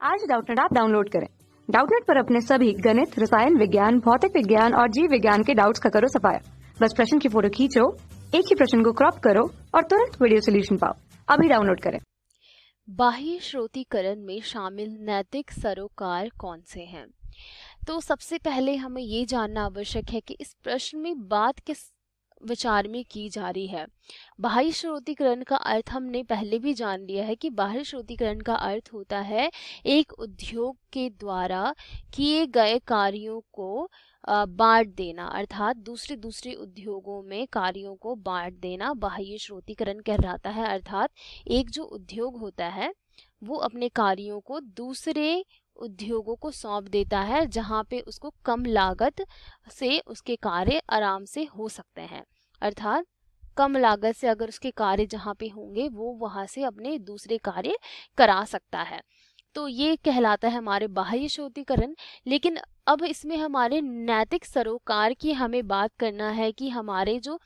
आज Doubtnut app download करें। Doubtnut पर अपने सभी गणित, रसायन विज्ञान, भौतिक विज्ञान और जीव विज्ञान के डाउट्स का करो सफाया। बस प्रश्न की फोटो खींचो, एक ही प्रश्न को क्रॉप करो और तुरंत वीडियो सोल्यूशन पाओ। अभी डाउनलोड करें। बाह्य श्रोतीकरण में शामिल नैतिक सरोकार कौन से हैं? तो सबसे पहले हमें ये जानना आवश्यक है कि इस प्रश्न में बात किस विचार में की जा रही है। बाह्य श्रोतीकरण का अर्थ हमने पहले भी जान लिया है कि बाह्य श्रोतीकरण का अर्थ होता है एक उद्योग के द्वारा किए गए कार्यों को बांट देना, अर्थात दूसरे दूसरे उद्योगों में कार्यों को बांट देना बाह्य श्रोतीकरण कहलाता है। अर्थात एक जो उद्योग होता है वो अपने कार्यों को दूसरे उद्योगों को सौंप देता है, जहां पे उसको कम लागत से उसके कार्य आराम से हो सकते हैं। अर्थात कम लागत से अगर उसके कार्य जहाँ पे होंगे वो वहां से अपने दूसरे कार्य करा सकता है। तो ये कहलाता है हमारे बाह्य श्रोतीकरण। लेकिन अब इसमें हमारे नैतिक सरोकार की हमें बात करना है कि हमारे जो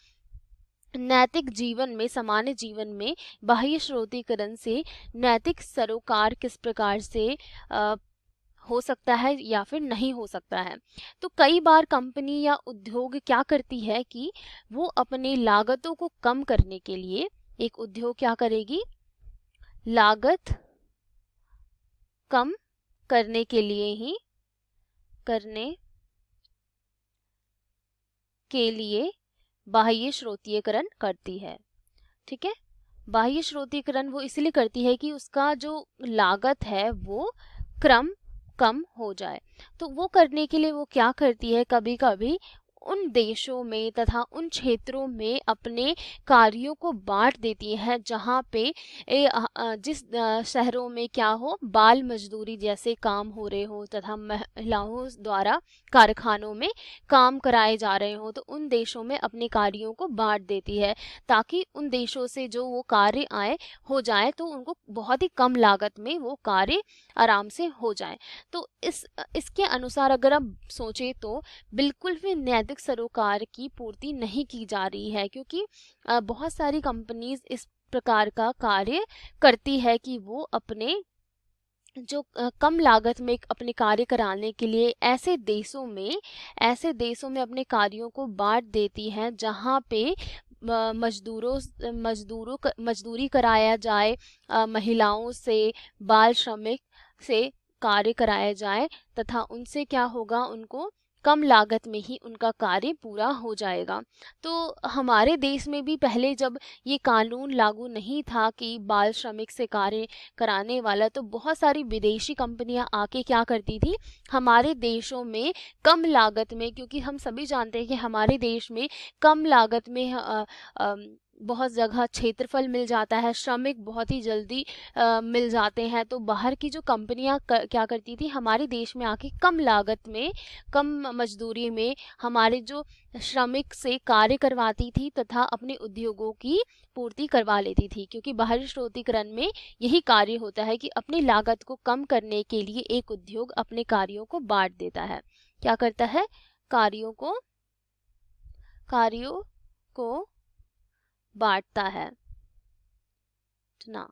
नैतिक जीवन में, सामान्य जीवन में बाह्य श्रोतीकरण से नैतिक सरोकार किस प्रकार से हो सकता है या फिर नहीं हो सकता है। तो कई बार कंपनी या उद्योग क्या करती है कि वो अपने लागतों को कम करने के लिए, एक उद्योग क्या करेगी, लागत कम करने के लिए बाह्य श्रोतीकरण करती है। ठीक है, बाह्य श्रोतीकरण वो इसलिए करती है कि उसका जो लागत है वो कम हो जाए। तो वो करने के लिए वो क्या करती है, कभी कभी उन देशों में तथा उन क्षेत्रों में अपने कार्यों को बांट देती है जहाँ पे जिस शहरों में क्या हो, बाल मजदूरी जैसे काम हो रहे हो तथा महिलाओं द्वारा कारखानों में काम कराए जा रहे हो, तो उन देशों में अपने कार्यों को बांट देती है ताकि उन देशों से जो वो कार्य आए हो जाए तो उनको बहुत ही कम लागत में वो कार्य आराम से हो जाए। तो इसके अनुसार अगर आप सोचें तो बिल्कुल भी नैतिक सरोकार की पूर्ति नहीं की जा रही है, क्योंकि बहुत सारी कंपनीज इस प्रकार का कार्य करती है कि वो अपने जो कम लागत में अपने कार्य कराने के लिए ऐसे देशों में अपने कार्यों को बांट देती हैं जहाँ पे मजदूरी कराया जाए, महिलाओं से, बाल श्रमिक से कार्य कराया जाए तथा उनसे क्या होगा, उनको कम लागत में ही उनका कार्य पूरा हो जाएगा। तो हमारे देश में भी पहले जब ये कानून लागू नहीं था कि बाल श्रमिक से कार्य कराने वाला, तो बहुत सारी विदेशी कंपनियां आके क्या करती थी, हमारे देशों में कम लागत में, क्योंकि हम सभी जानते हैं कि हमारे देश में कम लागत में बहुत जगह क्षेत्रफल मिल जाता है, श्रमिक बहुत ही जल्दी मिल जाते हैं। तो बाहर की जो कंपनियां क्या करती थी, हमारे देश में आके कम लागत में, कम मजदूरी में हमारे जो श्रमिक से कार्य करवाती थी तथा अपने उद्योगों की पूर्ति करवा लेती थी। क्योंकि बाहरी श्रोतीकरण में यही कार्य होता है कि अपनी लागत को कम करने के लिए एक उद्योग अपने कार्यों को बांट देता है। क्या करता है, कार्यों को बांटता है ना,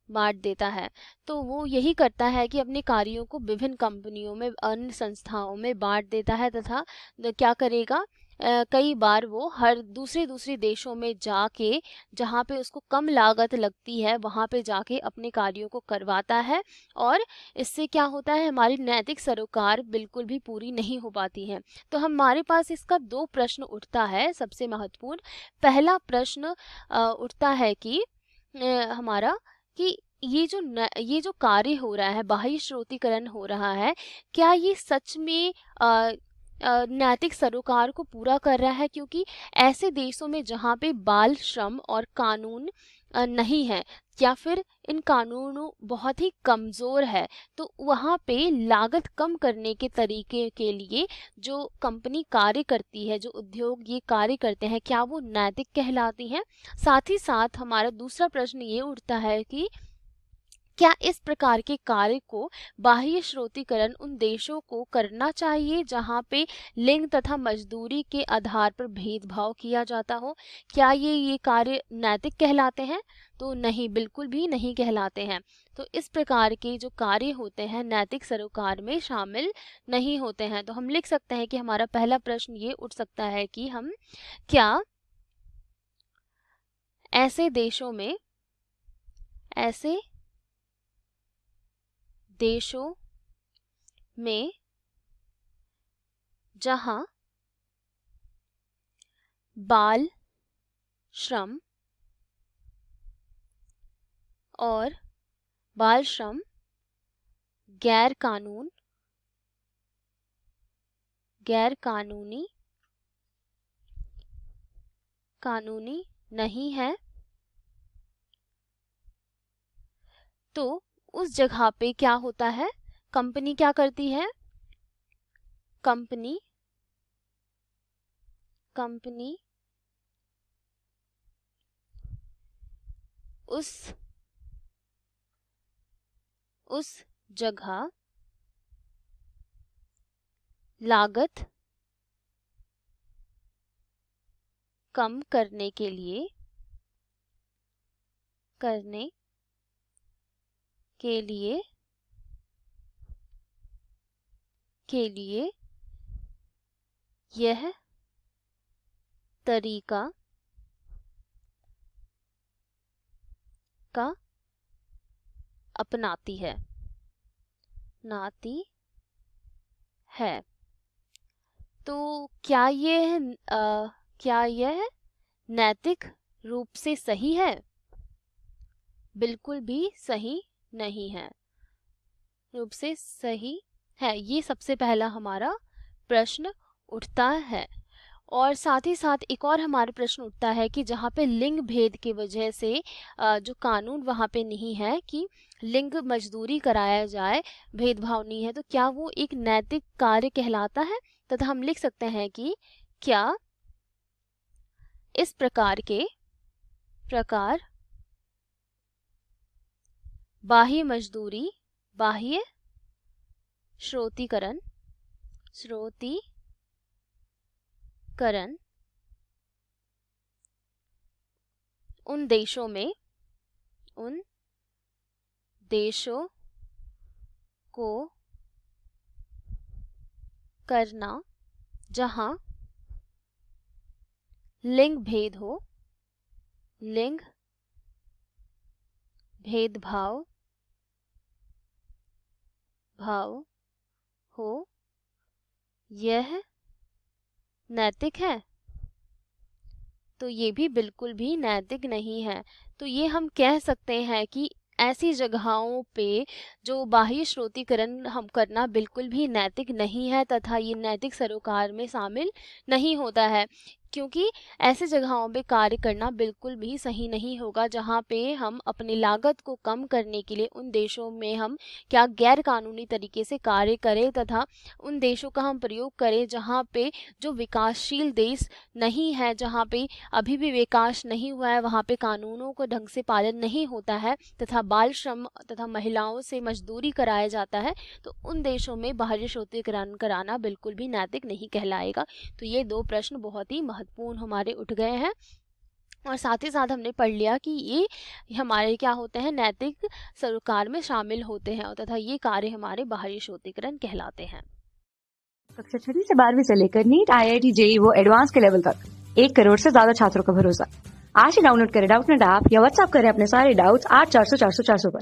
बांट देता है। तो वो यही करता है कि अपने कार्यों को विभिन्न कंपनियों में, अन्य संस्थाओं में बांट देता है तथा क्या करेगा, कई बार वो हर दूसरे देशों में जाके, जहाँ पे उसको कम लागत लगती है वहाँ पे जाके अपने कार्यों को करवाता है। और इससे क्या होता है, हमारी नैतिक सरोकार बिल्कुल भी पूरी नहीं हो पाती है। तो हमारे पास इसका दो प्रश्न उठता है। सबसे महत्वपूर्ण पहला प्रश्न उठता है कि हमारा कि ये जो कार्य हो रहा है, बाह्य श्रोतीकरण हो रहा है, क्या ये सच में नैतिक सरोकार को पूरा कर रहा है? क्योंकि ऐसे देशों में जहाँ पे बाल श्रम और कानून नहीं है, या फिर इन कानूनों बहुत ही कमजोर है, तो वहाँ पे लागत कम करने के तरीके के लिए जो कंपनी कार्य करती है, जो उद्योग ये कार्य करते हैं, क्या वो नैतिक कहलाती हैं? साथ ही साथ हमारा दूसरा प्रश्न ये उठता है कि क्या इस प्रकार के कार्य को बाह्य श्रोतीकरण उन देशों को करना चाहिए जहां पे लिंग तथा मजदूरी के आधार पर भेदभाव किया जाता हो? क्या ये कार्य नैतिक कहलाते हैं? तो नहीं, बिल्कुल भी नहीं कहलाते हैं। तो इस प्रकार के जो कार्य होते हैं नैतिक सरोकार में शामिल नहीं होते हैं। तो हम लिख सकते हैं कि हमारा पहला प्रश्न ये उठ सकता है कि हम क्या ऐसे देशों में जहां बाल श्रम और बाल श्रम गैर कानूनी नहीं है, तो उस जगह पे क्या होता है? कंपनी क्या करती है? कंपनी उस जगह लागत कम करने के लिए यह तरीका का अपनाती है। तो क्या यह नैतिक रूप से सही है? बिल्कुल भी सही नहीं है। ये सबसे पहला हमारा प्रश्न उठता है। और साथ ही साथ एक और हमारा प्रश्न उठता है कि जहाँ पे लिंग भेद की वजह से जो कानून वहाँ पे नहीं है कि लिंग मजदूरी कराया जाए, भेदभाव नहीं है, तो क्या वो एक नैतिक कार्य कहलाता है? तथा हम लिख सकते हैं कि क्या इस प्रकार बाह्य श्रोतीकरण उन देशों को करना जहां लिंग भेदभाव हो, यह नैतिक है? तो ये भी बिल्कुल भी नैतिक नहीं है। तो ये हम कह सकते हैं कि ऐसी जगहों पे जो बाह्य श्रोतीकरण हम करना बिल्कुल भी नैतिक नहीं है तथा ये नैतिक सरोकार में शामिल नहीं होता है, क्योंकि ऐसे जगहों पे कार्य करना बिल्कुल भी सही नहीं होगा जहाँ पे हम अपनी लागत को कम करने के लिए उन देशों में हम क्या गैर कानूनी तरीके से कार्य करें तथा उन देशों का हम प्रयोग करें जहाँ पे जो विकासशील देश नहीं है, जहाँ पे अभी भी विकास नहीं हुआ है, वहाँ पे कानूनों को ढंग से पालन नहीं होता है तथा बाल श्रम तथा महिलाओं से मजदूरी कराया जाता है, तो उन देशों में बाह्य श्रोतीकरण कराना बिल्कुल भी नैतिक नहीं कहलाएगा। तो ये दो प्रश्न बहुत ही महत्वपूर्ण हमारे उठ गए हैं और साथ ही साथ हमने पढ़ लिया कि ये हमारे क्या होते हैं, नैतिक सरोकार में शामिल होते हैं तथा ये कार्य हमारे बाह्य श्रोतीकरण कहलाते हैं। कक्षा 6 से 12वीं से लेकर नीट, IIT, JEE वो एडवांस के लेवल तक 1 करोड़ से ज्यादा छात्रों का भरोसा। आज ही डाउनलोड करें डाउटनेट ऐप या व्हाट्सएप करें अपने सारे डाउट्स 8400 400 400 पर।